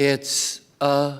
It's a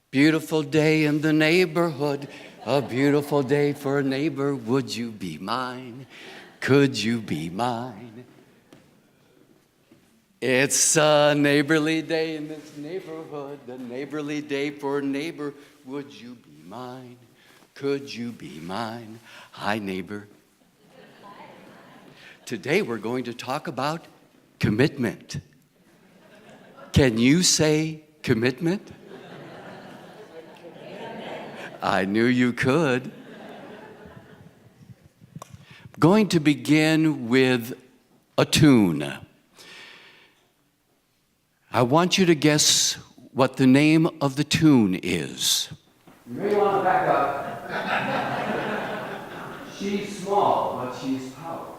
beautiful day in the neighborhood, a beautiful day for a neighbor. Would you be mine? Could you be mine? It's a neighborly day in this neighborhood, a neighborly day for a neighbor. Would you be mine? Could you be mine? Hi, neighbor. Today we're going to talk about commitment. Can you say commitment? I knew you could. Going to begin with a tune. I want you to guess what the name of the tune is. You may want to back up. She's small, but she's powerful.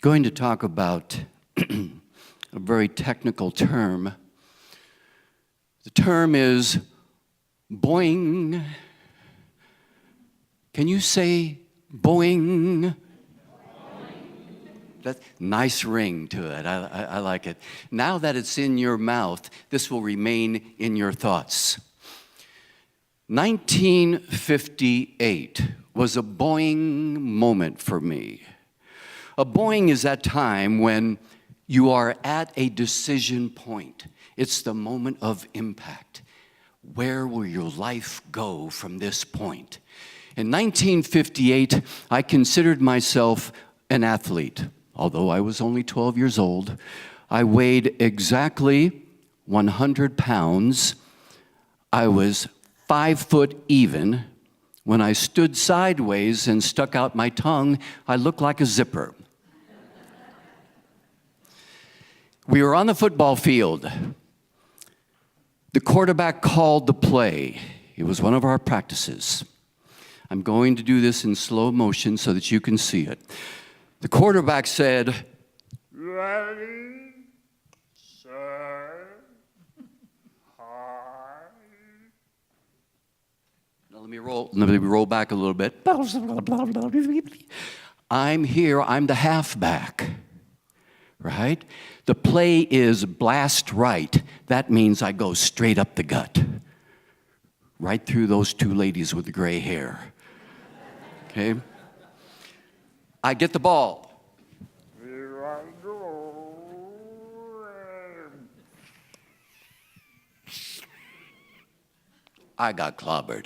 Going to talk about a very technical term. The term is boing. Can you say boing? That's nice ring to it. I like it. Now that it's in your mouth, this will remain in your thoughts. 1958 was a boing moment for me. A boing is that time when you are at a decision point. It's the moment of impact. Where will your life go from this point? In 1958, I considered myself an athlete. Although I was only 12 years old, I weighed exactly 100 pounds. I was 5 foot even. When I stood sideways and stuck out my tongue, I looked like a zipper. We were on the football field. The quarterback called the play. It was one of our practices. I'm going to do this in slow motion so that you can see it. The quarterback said, "Ready, set, high." Now let me roll back a little bit. I'm here, I'm the halfback, right? The play is blast right. That means I go straight up the gut, right through those two ladies with the gray hair. Okay? I get the ball. I got clobbered.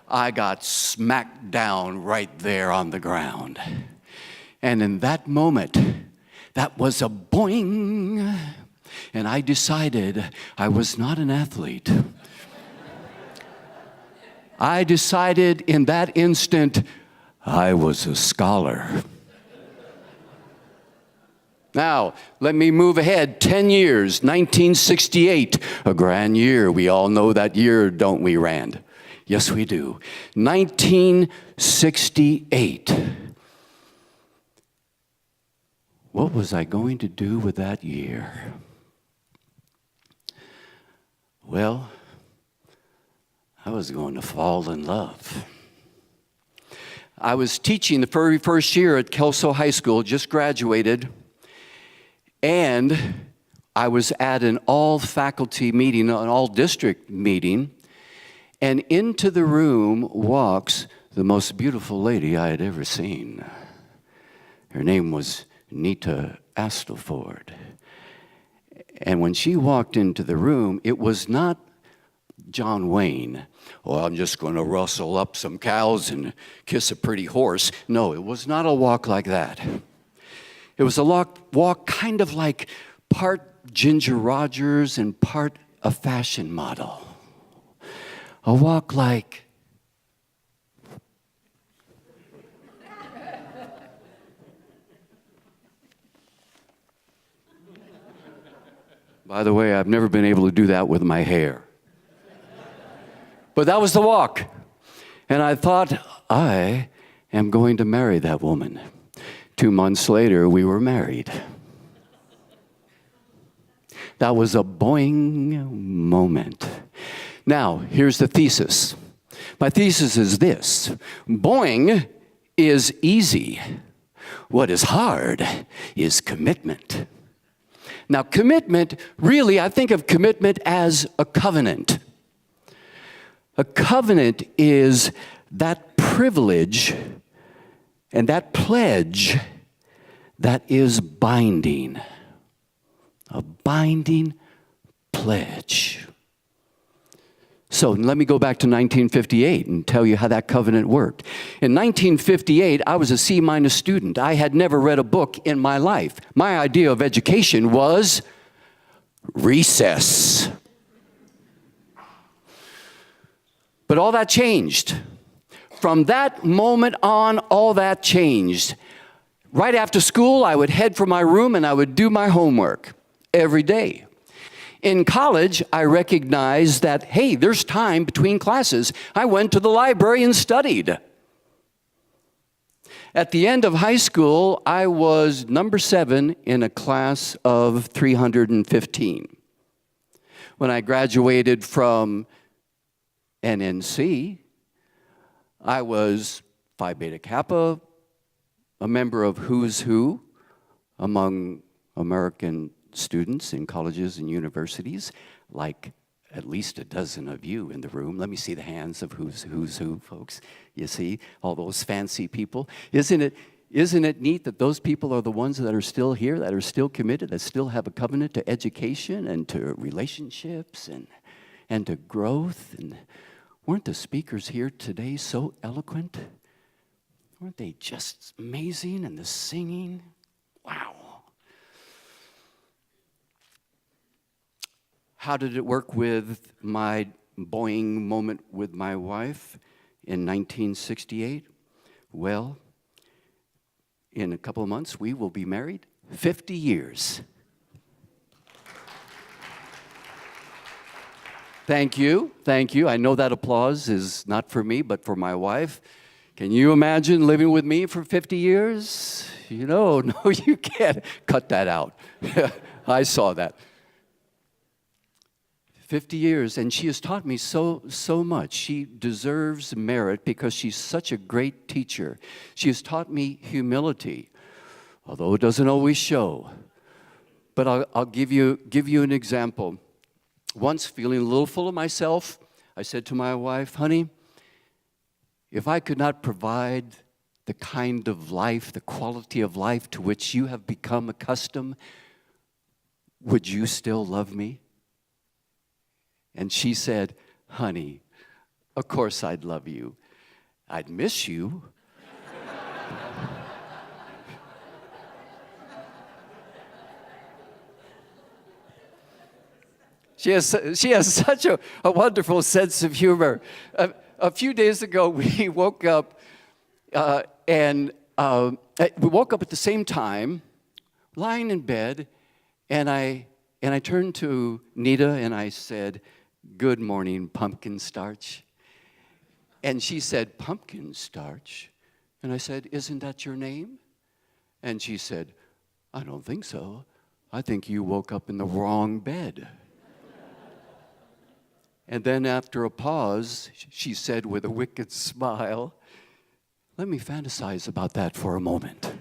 I got smacked down right there on the ground. And in that moment, that was a boing. And I decided I was not an athlete. I decided in that instant I was a scholar. Now, let me move ahead 10 years, 1968, a grand year. We all know that year, don't we, Rand? Yes, we do. 1968. What was I going to do with that year? Well, I was going to fall in love. I was teaching the very first year at Kelso High School, just graduated, and I was at an all-faculty meeting, an all-district meeting, and into the room walks the most beautiful lady I had ever seen. Her name was Nita Astleford. And when she walked into the room, it was not John Wayne. Oh, I'm just going to rustle up some cows and kiss a pretty horse. No, it was not a walk like that. It was a walk kind of like part Ginger Rogers and part a fashion model. A walk like, by the way, I've never been able to do that with my hair. But that was the walk. And I thought, I am going to marry that woman. 2 months later, we were married. That was a boing moment. Now, here's the thesis. My thesis is this: boing is easy. What is hard is commitment. Now, commitment, really, I think of commitment as a covenant. A covenant is that privilege and that pledge that is binding. A binding pledge. So let me go back to 1958 and tell you how that covenant worked. In 1958, I was a C- student. I had never read a book in my life. My idea of education was recess. But all that changed. From that moment on, all that changed. Right after school, I would head for my room and I would do my homework every day. In college, I recognized that, hey, there's time between classes. I went to the library and studied. At the end of high school, I was number 7 in a class of 315. When I graduated from NNC, I was Phi Beta Kappa, a member of Who's Who among American students in colleges and universities, like at least a dozen of you in the room. Let me see the hands of who's who, folks. You see, all those fancy people. Isn't it neat that those people are the ones that are still here, that are still committed, that still have a covenant to education and to relationships and to growth? And weren't the speakers here today so eloquent? Weren't they just amazing? And the singing? Wow. How did it work with my Boing moment with my wife in 1968? Well, in a couple of months, we will be married 50 years. Thank you, thank you. I know that applause is not for me, but for my wife. Can you imagine living with me for 50 years? No, you can't. Cut that out. I saw that. 50 years, and she has taught me so much. She deserves merit because she's such a great teacher. She has taught me humility, although it doesn't always show. But I'll give you an example. Once, feeling a little full of myself, I said to my wife, honey, if I could not provide the kind of life, the quality of life to which you have become accustomed, would you still love me? And she said, honey, of course I'd love you. I'd miss you. She has such a wonderful sense of humor. A few days ago, we woke up, and we woke up at the same time, lying in bed, and I turned to Nita and I said, good morning, pumpkin starch. And she said, pumpkin starch? And I said, isn't that your name? And she said, I don't think so. I think you woke up in the wrong bed. And then after a pause, she said with a wicked smile, let me fantasize about that for a moment.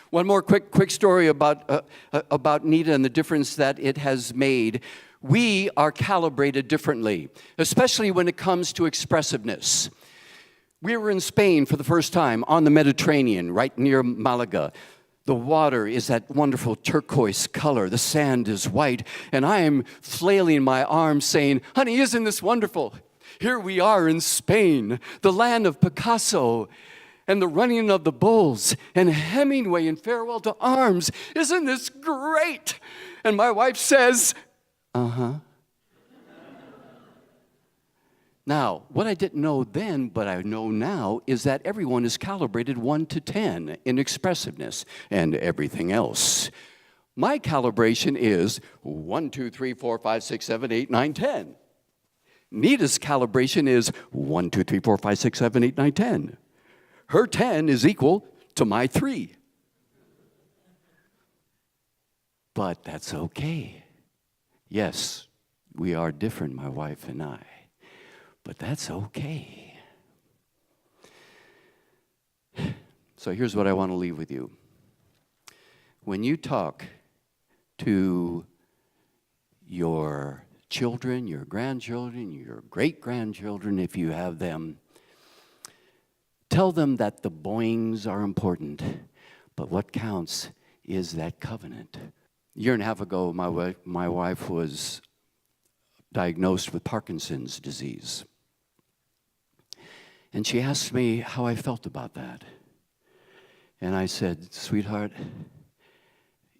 One more quick story about Nita and the difference that it has made. We are calibrated differently, especially when it comes to expressiveness. We were in Spain for the first time on the Mediterranean, right near Malaga. The water is that wonderful turquoise color. The sand is white. And I am flailing my arms saying, honey, isn't this wonderful? Here we are in Spain, the land of Picasso and the running of the bulls and Hemingway and Farewell to Arms. Isn't this great? And my wife says, uh-huh. Now, what I didn't know then, but I know now, is that everyone is calibrated 1 to 10 in expressiveness and everything else. My calibration is 1, 2, 3, 4, 5, 6, 7, 8, 9, 10. Nita's calibration is 1, 2, 3, 4, 5, 6, 7, 8, 9, 10. Her 10 is equal to my 3. But that's okay. Yes, we are different, my wife and I. But that's okay. So here's what I want to leave with you. When you talk to your children, your grandchildren, your great-grandchildren, if you have them, tell them that the Boings are important, but what counts is that covenant. A year and a half ago, my wife was diagnosed with Parkinson's disease. And she asked me how I felt about that. And I said, sweetheart,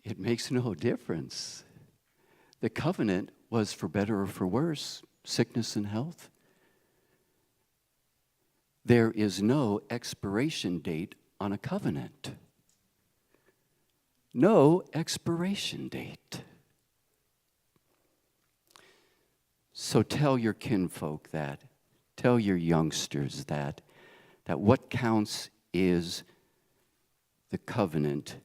it makes no difference. The covenant was for better or for worse, sickness and health. There is no expiration date on a covenant. No expiration date. So tell your kinfolk that. Tell your youngsters that what counts is the covenant.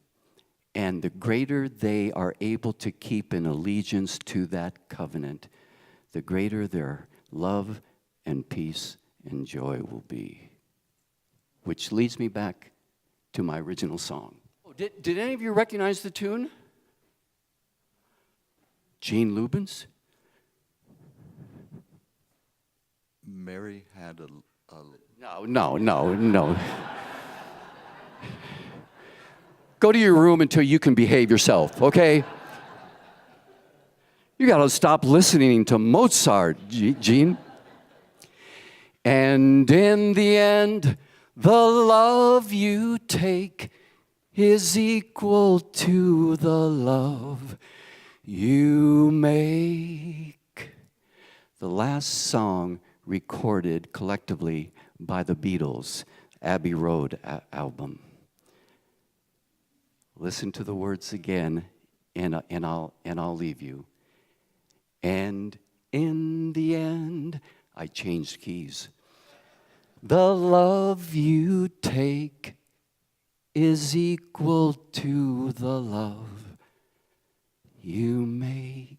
And the greater they are able to keep in allegiance to that covenant, the greater their love and peace and joy will be. Which leads me back to my original song. Did any of you recognize the tune? Gene Lubens? Mary had a No. Go to your room until you can behave yourself, okay? You got to stop listening to Mozart, Gene. And in the end, the love you take is equal to the love you make. The last song recorded collectively by the Beatles, Abbey Road album. Listen to the words again, and I'll leave you. And in the end, I changed keys. The love you take is equal to the love you make.